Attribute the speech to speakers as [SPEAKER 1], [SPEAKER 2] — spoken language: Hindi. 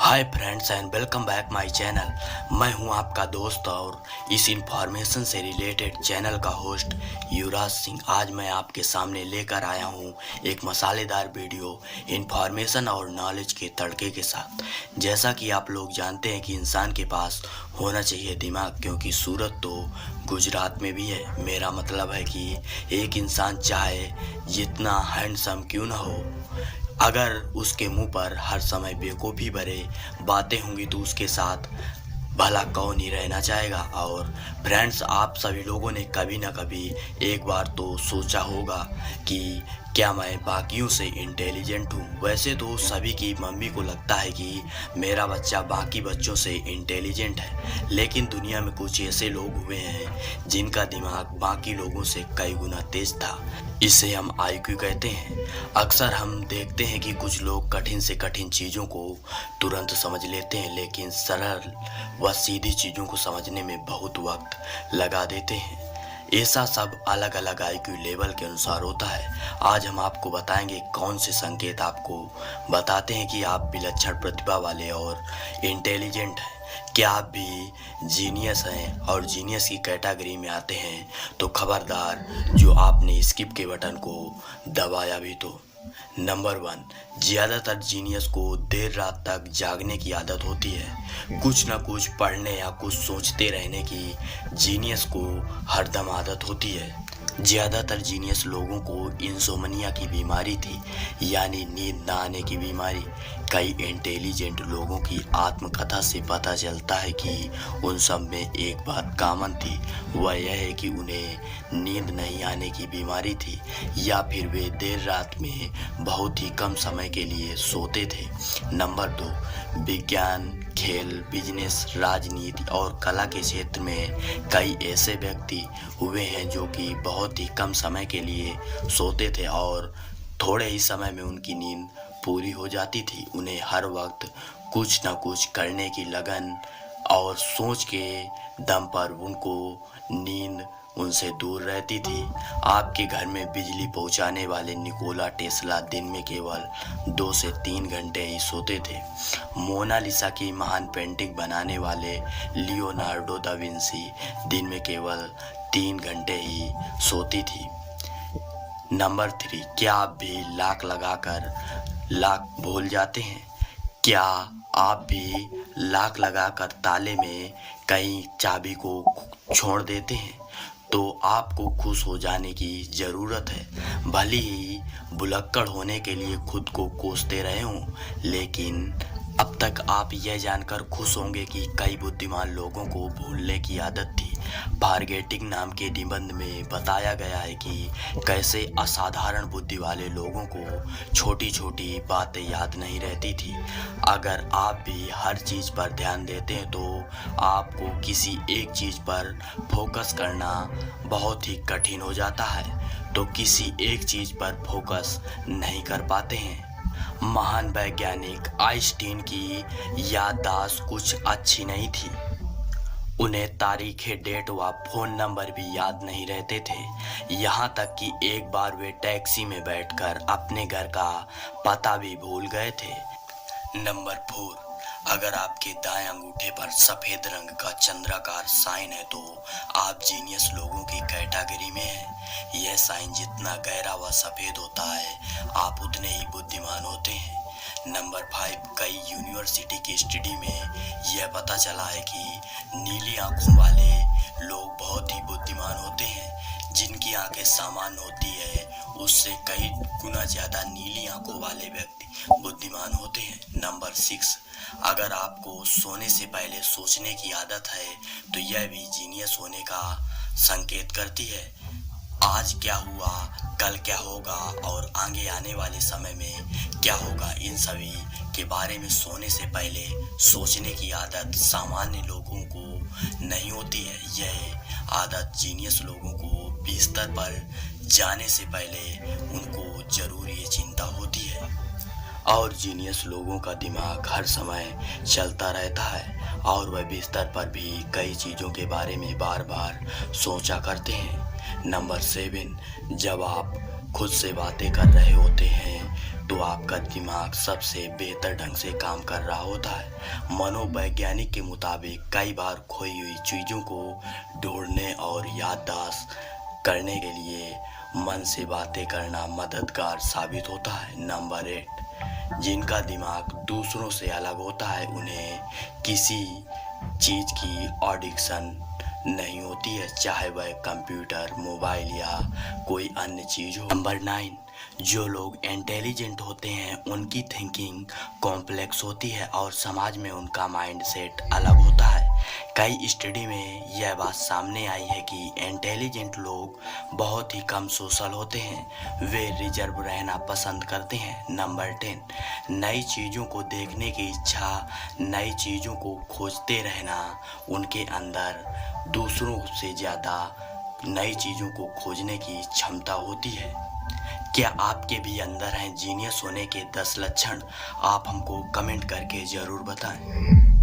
[SPEAKER 1] Hi friends and welcome back my channel. मैं हूं आपका दोस्त और इस इंफॉर्मेशन से रिलेटेड चैनल का होस्ट युवराज सिंह। आज मैं आपके सामने लेकर आया हूं एक मसालेदार वीडियो इंफॉर्मेशन और नॉलेज के तड़के के साथ। जैसा कि आप लोग जानते हैं कि इंसान के पास होना चाहिए दिमाग, क्योंकि सूरत तो गुजरात में भी है। मेरा मतलब है कि एक इंसान चाहे जितना हैंडसम क्यों ना हो, अगर उसके मुंह पर हर समय बेवकूफ़ी भरे बातें होंगी तो उसके साथ भला कौन ही रहना चाहेगा। और फ्रेंड्स, आप सभी लोगों ने कभी ना कभी एक बार तो सोचा होगा कि क्या मैं बाकियों से इंटेलिजेंट हूँ। वैसे तो सभी की मम्मी को लगता है कि मेरा बच्चा बाकी बच्चों से इंटेलिजेंट है, लेकिन दुनिया में कुछ ऐसे लोग हुए हैं जिनका दिमाग बाकी लोगों से कई गुना तेज था। इसे हम आईक्यू कहते हैं। अक्सर हम देखते हैं कि कुछ लोग कठिन से कठिन चीज़ों को तुरंत समझ लेते हैं, लेकिन सरल व सीधी चीज़ों को समझने में बहुत वक्त लगा देते हैं। ऐसा सब अलग अलग आईक्यू लेवल के अनुसार होता है। आज हम आपको बताएंगे कौन से संकेत आपको बताते हैं कि आप विलक्षण प्रतिभा वाले और इंटेलिजेंट हैं। क्या आप भी जीनियस हैं और जीनियस की कैटेगरी में आते हैं तो खबरदार, जो आपने स्किप के बटन को दबाया भी तो। नंबर 1, ज़्यादातर जीनियस को देर रात तक जागने की आदत होती है। कुछ ना कुछ पढ़ने या कुछ सोचते रहने की जीनियस को हरदम आदत होती है। ज़्यादातर जीनियस लोगों को इंसोमनिया की बीमारी थी, यानी नींद ना आने की बीमारी। कई इंटेलिजेंट लोगों की आत्मकथा से पता चलता है कि उन सब में एक बात कॉमन थी, वह यह है कि उन्हें नींद नहीं आने की बीमारी थी, या फिर वे देर रात में बहुत ही कम समय के लिए सोते थे। नंबर 2, विज्ञान, खेल, बिजनेस, राजनीति और कला के क्षेत्र में कई ऐसे व्यक्ति हुए हैं जो कि बहुत ही कम समय के लिए सोते थे और थोड़े ही समय में उनकी नींद पूरी हो जाती थी। उन्हें हर वक्त कुछ न कुछ करने की लगन और सोच के दम पर उनको नींद उनसे दूर रहती थी। आपके घर में बिजली पहुंचाने वाले निकोला टेस्ला दिन में केवल 2 से 3 घंटे ही सोते थे। मोनालिसा की महान पेंटिंग बनाने वाले लियोनार्डो दा विंसी दिन में केवल 3 घंटे ही सोती थी। नंबर 3, क्या आप भी लाख लगाकर लाख भूल जाते हैं? क्या आप भी लाख लगाकर ताले में कहीं चाबी को छोड़ देते हैं? तो आपको खुश हो जाने की ज़रूरत है। भले ही भुलक्कड़ होने के लिए खुद को कोसते रहे हों, लेकिन अब तक आप यह जानकर खुश होंगे कि कई बुद्धिमान लोगों को भूलने की आदत थी। फारगेटिंग नाम के निबंध में बताया गया है कि कैसे असाधारण बुद्धि वाले लोगों को छोटी छोटी बातें याद नहीं रहती थी। अगर आप भी हर चीज़ पर ध्यान देते हैं तो आपको किसी एक चीज़ पर फोकस करना बहुत ही कठिन हो जाता है, तो किसी एक चीज़ पर फोकस नहीं कर पाते हैं। महान वैज्ञानिक आइंस्टीन की याददाश्त कुछ अच्छी नहीं थी। उन्हें तारीख, डेट व फ़ोन नंबर भी याद नहीं रहते थे। यहाँ तक कि एक बार वे टैक्सी में बैठकर अपने घर का पता भी भूल गए थे। नंबर 4, अगर आपके दाएं अंगूठे पर सफ़ेद रंग का चंद्राकार साइन है तो आप जीनियस लोगों की कैटेगरी में हैं। यह साइन जितना गहरा व सफ़ेद होता है, आप उतने ही बुद्धिमान होते हैं। नंबर 5, कई यूनिवर्सिटी की स्टडी में यह पता चला है कि नीली आंखों वाले लोग बहुत ही बुद्धिमान होते हैं। जिनकी आंखें सामान्य होती है उससे कई गुना ज़्यादा नीली आंखों वाले व्यक्ति बुद्धिमान होते हैं। नंबर 6, अगर आपको सोने से पहले सोचने की आदत है तो यह भी जीनियस होने का संकेत करती है। आज क्या हुआ, कल क्या होगा और आगे आने वाले समय में क्या होगा, इन सभी के बारे में सोने से पहले सोचने की आदत सामान्य लोगों को नहीं होती है। यह आदत जीनियस लोगों को बिस्तर पर जाने से पहले उनको जरूर ये चिंता होती है। और जीनियस लोगों का दिमाग हर समय चलता रहता है और वह बिस्तर पर भी कई चीज़ों के बारे में बार बार सोचा करते हैं। नंबर 7, जब आप खुद से बातें कर रहे होते हैं तो आपका दिमाग सबसे बेहतर ढंग से काम कर रहा होता है। मनोवैज्ञानिक के मुताबिक कई बार खोई हुई चीज़ों को ढूंढने और याददाश्त करने के लिए मन से बातें करना मददगार साबित होता है। नंबर 8, जिनका दिमाग दूसरों से अलग होता है उन्हें किसी चीज़ की एडिक्शन नहीं होती है, चाहे वह कंप्यूटर, मोबाइल या कोई अन्य चीज़ हो। नंबर 9, जो लोग इंटेलिजेंट होते हैं उनकी थिंकिंग कॉम्प्लेक्स होती है और समाज में उनका माइंडसेट अलग होता है। कई स्टडी में यह बात सामने आई है कि इंटेलिजेंट लोग बहुत ही कम सोशल होते हैं, वे रिजर्व रहना पसंद करते हैं। नंबर 10, नई चीज़ों को देखने की इच्छा, नई चीज़ों को खोजते रहना उनके अंदर दूसरों से ज़्यादा नई चीज़ों को खोजने की क्षमता होती है। क्या आपके भी अंदर हैं जीनियस होने के 10 लक्षण? आप हमको कमेंट करके ज़रूर बताएं।